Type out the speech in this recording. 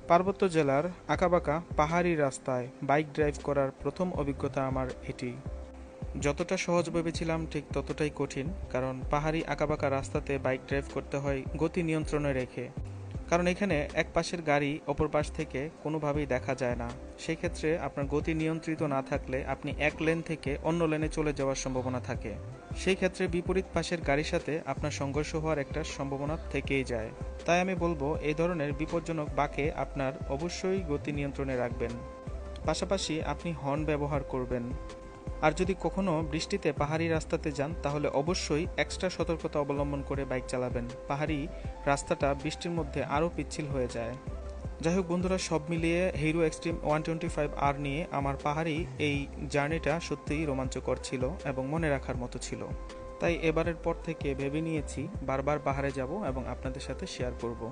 পার্বত্য জেলার আঁকাবাঁকা পাহাড়ি রাস্তায় বাইক ড্রাইভ করার প্রথম অভিজ্ঞতা আমার এটি। যতটা সহজ ভেবেছিলাম ঠিক ততটাই কঠিন, কারণ পাহাড়ি আঁকাবাঁকা রাস্তাতে বাইক ড্রাইভ করতে হয় গতি নিয়ন্ত্রণে রেখে। কারণ এখানে এক পাশের গাড়ি অপর পাশ থেকে কোনোভাবেই দেখা যায় না। সেই ক্ষেত্রে আপনার গতি নিয়ন্ত্রিত না থাকলে আপনি এক লেন থেকে অন্য লেনে চলে যাওয়ার সম্ভাবনা থাকে। সেই ক্ষেত্রে বিপরীত পাশের গাড়ির সাথে আপনার সংঘর্ষ হওয়ার একটা সম্ভাবনা থেকেই যায়। তাই আমি বলবো, এই ধরনের বিপজ্জনক বাঁকে আপনার অবশ্যই গতি নিয়ন্ত্রণে রাখবেন। পাশাপাশি আপনি হর্ন ব্যবহার করবেন। আর যদি কখনো বৃষ্টিতে পাহাড়ি রাস্তাতে যান তাহলে অবশ্যই এক্সট্রা সতর্কতা অবলম্বন করে বাইক চালাবেন। পাহাড়ি রাস্তাটা বৃষ্টির মধ্যে আরও পিচ্ছিল হয়ে যায়। যাই হোক বন্ধুরা, সব মিলিয়ে হিরো এক্সট্রিম 125R নিয়ে আমার পাহাড়ি এই জার্নিটা সত্যিই রোমাঞ্চকর ছিল এবং মনে রাখার মতো ছিল। তাই এবারের পর থেকে ভেবে নিয়েছি বারবার পাহাড়ে যাব এবং আপনাদের সাথে শেয়ার করব।